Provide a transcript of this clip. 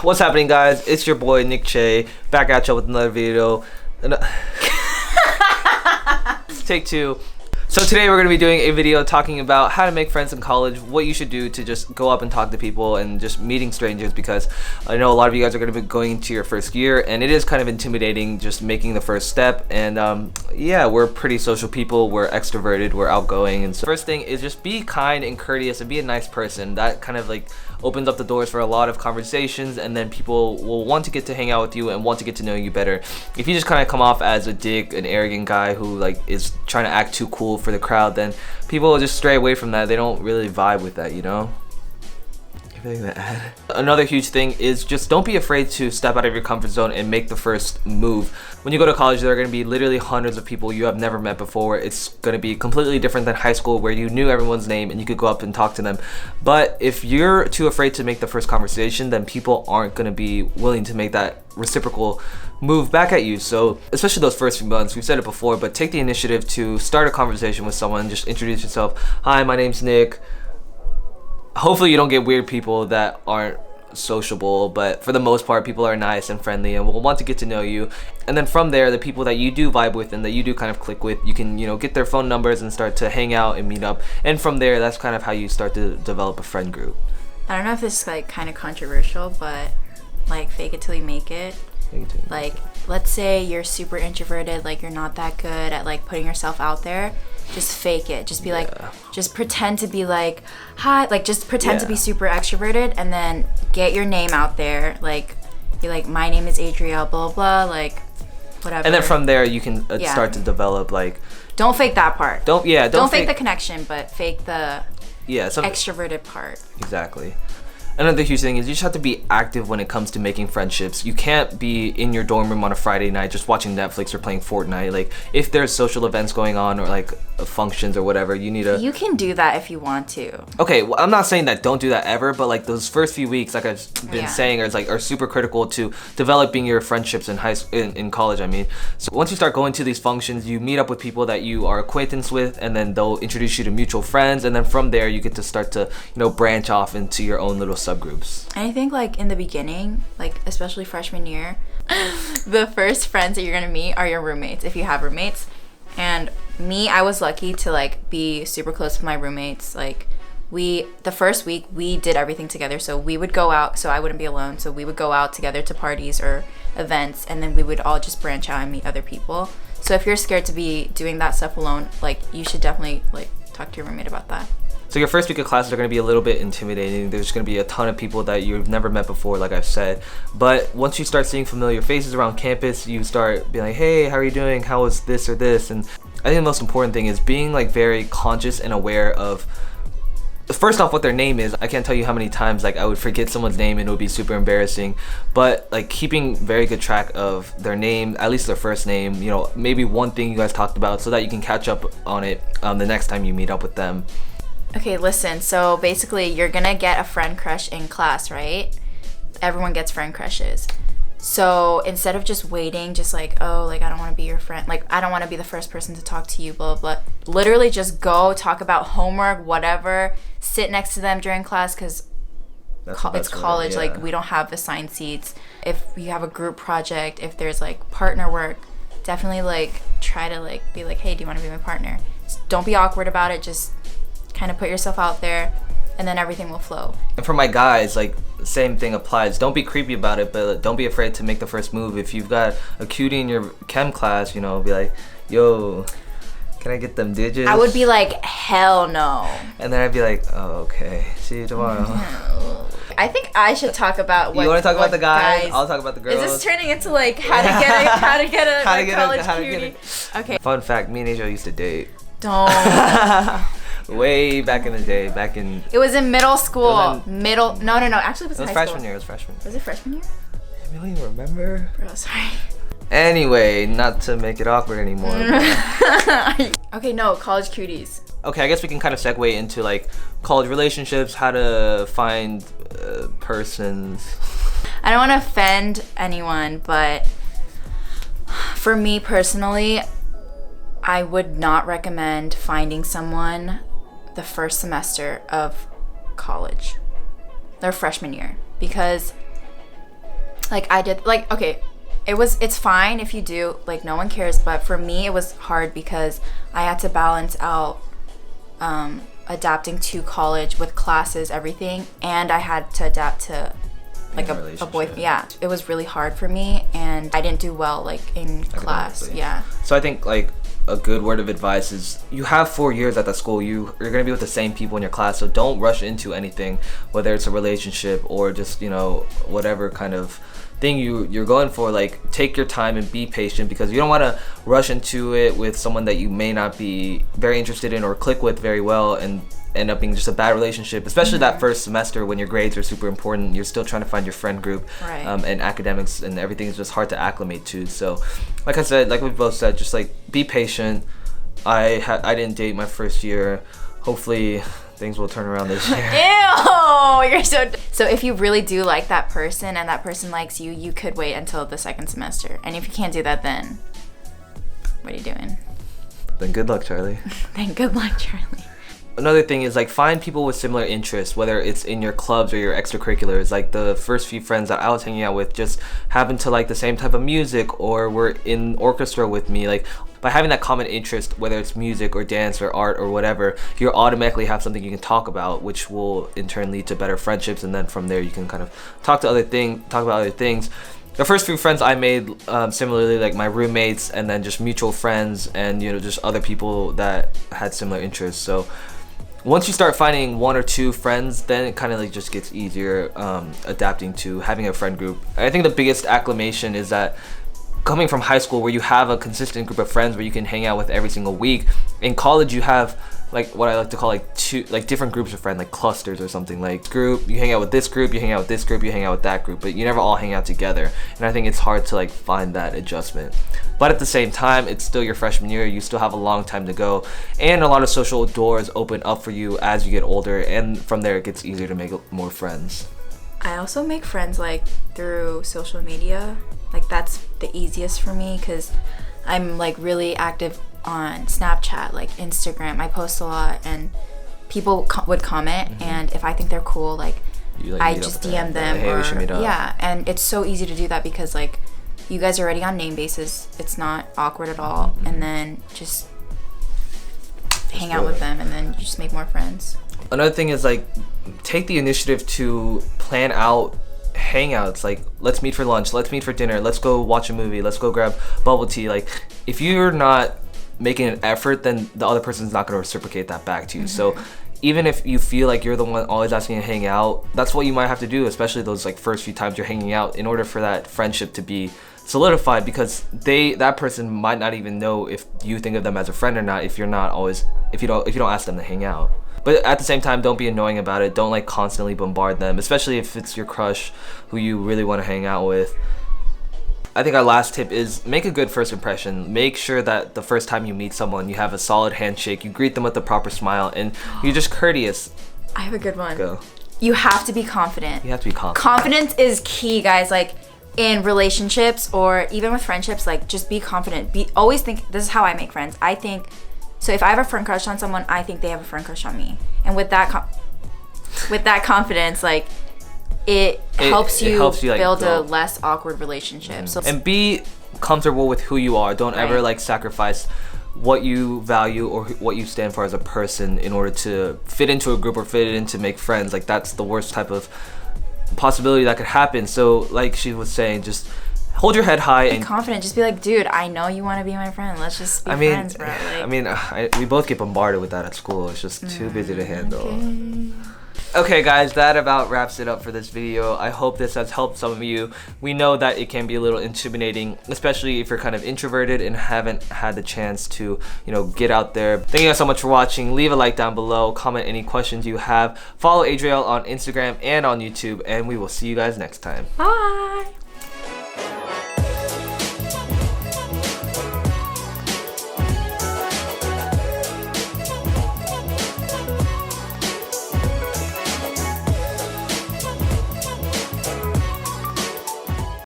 What's happening, guys? It's your boy Nick Chae, back at you with another video. Take two. So today we're going to be doing a video talking about how to make friends in college, what you should do to just go up and talk to people and just meeting strangers, because I know a lot of you guys are going to be going into your first year and it is kind of intimidating just making the first step. And yeah, we're pretty social people, we're extroverted, we're outgoing, and so first thing is just be kind and courteous and be a nice person. That kind of like opens up the doors for a lot of conversations, and then people will want to get to hang out with you and want to get to know you better. If you just kind of come off as a dick, an arrogant guy who like is trying to act too cool for the crowd, then people will just stray away from that. They don't really vibe with that, you know? Everything to add. Another huge thing is just don't be afraid to step out of your comfort zone and make the first move. When you go to college, there are going to be literally hundreds of people you have never met before. It's going to be completely different than high school, where you knew everyone's name and you could go up and talk to them. But if you're too afraid to make the first conversation, then people aren't going to be willing to make that reciprocal move back at you. So especially those first few months, we've said it before, but take the initiative to start a conversation with someone. Just introduce yourself. Hi, my name's Nick. Hopefully you don't get weird people that aren't sociable, but for the most part, people are nice and friendly and will want to get to know you. And then from there, the people that you do vibe with and that you do kind of click with, you can, you know, get their phone numbers and start to hang out and meet up. And from there, that's kind of how you start to develop a friend group. I don't know if this is like kind of controversial, but like fake it till you make it. Like, let's say you're super introverted, like you're not that good at like putting yourself out there. Just fake it. Just be like, just pretend to be like, hi, like just pretend to be super extroverted, and then get your name out there. Like, be like, my name is Adrielle, blah, blah, blah, like, whatever. And then from there, you can start to develop like. Don't fake that part. Don't fake the connection, but fake the extroverted part. Exactly. Another huge thing is you just have to be active when it comes to making friendships. You can't be in your dorm room on a Friday night just watching Netflix or playing Fortnite. Like, if there's social events going on or like functions or whatever, you need to. You can do that if you want to. Okay, well, I'm not saying that don't do that ever, but like those first few weeks, like I've been saying, are super critical to developing your friendships in college. I mean, so once you start going to these functions, you meet up with people that you are acquaintance with, and then they'll introduce you to mutual friends, and then from there you get to start to branch off into your own little subgroups. And I think like in the beginning, like especially freshman year, the first friends that you're gonna meet are your roommates, if you have roommates. And me, I was lucky to like be super close with my roommates. Like the first week we did everything together, so we would go out, so I wouldn't be alone, so we would go out together to parties or events, and then we would all just branch out and meet other people. So if you're scared to be doing that stuff alone, like you should definitely like talk to your roommate about that. So your first week of classes are going to be a little bit intimidating. There's going to be a ton of people that you've never met before, like I've said. But once you start seeing familiar faces around campus, you start being like, hey, how are you doing? How is this or this? And I think the most important thing is being like very conscious and aware of, first off, what their name is. I can't tell you how many times like I would forget someone's name and it would be super embarrassing. But like keeping very good track of their name, at least their first name, you know, maybe one thing you guys talked about, so that you can catch up on it the next time you meet up with them. Okay, listen, so basically you're gonna get a friend crush in class, right? Everyone gets friend crushes. So instead of just waiting, just like, oh, like I don't want to be your friend, like I don't want to be the first person to talk to you, blah, blah, blah. Literally just go talk about homework, whatever, sit next to them during class, because it's college, like we don't have assigned seats. If you have a group project, if there's like partner work, definitely like try to like be like, hey, do you want to be my partner? Just don't be awkward about it, just kind of put yourself out there, and then everything will flow. And for my guys, like same thing applies. Don't be creepy about it, but don't be afraid to make the first move. If you've got a cutie in your chem class, you know, be like, yo, can I get them digits? I would be like, hell no. And then I'd be like, oh, okay, see you tomorrow. I think I should talk about what. You want to talk about the guys? I'll talk about the girls. Is this turning into like how to get a college cutie? Okay. Fun fact: me and Asia used to date. Don't. Way back in the day, It was in middle school. No. Actually, it was high freshman school. year. It was freshman. Was it freshman year? I really don't remember. Bro, sorry. Anyway, not to make it awkward anymore. Okay, no, college cuties. Okay, I guess we can kind of segue into like college relationships, how to find persons. I don't want to offend anyone, but for me personally, I would not recommend finding someone the first semester of college, their freshman year, because like I did, like, okay, it's fine if you do, like, no one cares, but for me it was hard because I had to balance out adapting to college with classes, everything, and I had to adapt to like a boyfriend. Yeah, it was really hard for me, and I didn't do well like in class. Yeah. So I think like a good word of advice is you have 4 years at that school. You're gonna be with the same people in your class, so don't rush into anything, whether it's a relationship or just, you know, whatever kind of thing you're going for. Like, take your time and be patient, because you don't want to rush into it with someone that you may not be very interested in or click with very well and end up being just a bad relationship, especially that first semester when your grades are super important. You're still trying to find your friend group, right. And academics and everything is just hard to acclimate to. So like I said, like we both said, just like be patient. I didn't date my first year. Hopefully things will turn around this year. Ew, you're so if you really do like that person and that person likes you, you could wait until the second semester. And if you can't do that, then what are you doing? Then good luck, Charlie. Then good luck, Charlie. Another thing is, like, find people with similar interests, whether it's in your clubs or your extracurriculars. Like, the first few friends that I was hanging out with just happened to like the same type of music or were in orchestra with me. Like, by having that common interest, whether it's music or dance or art or whatever, you automatically have something you can talk about, which will in turn lead to better friendships, and then from there you can kind of talk about other things. The first few friends I made, similarly, like my roommates, and then just mutual friends, and, you know, just other people that had similar interests. So once you start finding 1 or 2 friends, then it kind of like just gets easier adapting to having a friend group. I think the biggest acclimation is that coming from high school, where you have a consistent group of friends where you can hang out with every single week. In college, you have like what I like to call like different groups of friends, like clusters or something. Like, group, you hang out with this group, you hang out with this group, you hang out with that group, but you never all hang out together. And I think it's hard to like find that adjustment. But at the same time, it's still your freshman year. You still have a long time to go, and a lot of social doors open up for you as you get older, and from there it gets easier to make more friends. I also make friends like through social media. Like, that's the easiest for me because I'm like really active on Snapchat, like Instagram. I post a lot, and people would comment, and if I think they're cool, like I just DM them, hey, we should meet up. Yeah, and it's so easy to do that because like you guys are already on name basis. It's not awkward at all, and then just hang out with them, and then you just make more friends. Another thing is, like, take the initiative to plan out hangouts. Like, let's meet for lunch, let's meet for dinner, let's go watch a movie, let's go grab bubble tea. Like, if you're not making an effort, then the other person's not going to reciprocate that back to you. So even if you feel like you're the one always asking to hang out, that's what you might have to do, especially those like first few times you're hanging out, in order for that friendship to be solidified, because that person might not even know if you think of them as a friend or not if you don't ask them to hang out. But at the same time, don't be annoying about it. Don't like constantly bombard them, especially if it's your crush who you really want to hang out with. I think our last tip is make a good first impression. Make sure that the first time you meet someone, you have a solid handshake, you greet them with a proper smile, and you're just courteous. I have a good one. Go. You have to be confident. You have to be confident. Confidence is key, guys. Like, in relationships or even with friendships, like, just be confident. Always think, this is how I make friends. I think, so if I have a friend crush on someone, I think they have a friend crush on me. And with that confidence, like, it helps you like, build a less awkward relationship. So, and be comfortable with who you are. Don't ever like sacrifice what you value or what you stand for as a person in order to fit into a group or fit in to make friends. Like, that's the worst type of possibility that could happen. So like she was saying, just hold your head high and be confident. Just be like, dude, I know you want to be my friend. Let's just be friends, bro. Like, we both get bombarded with that at school. It's just too busy to handle. Okay guys, that about wraps it up for this video. I hope this has helped some of you. We know that it can be a little intimidating, especially if you're kind of introverted and haven't had the chance to, you know, get out there. Thank you guys so much for watching. Leave a like down below, comment any questions you have. Follow Adriel on Instagram and on YouTube, and we will see you guys next time. Bye.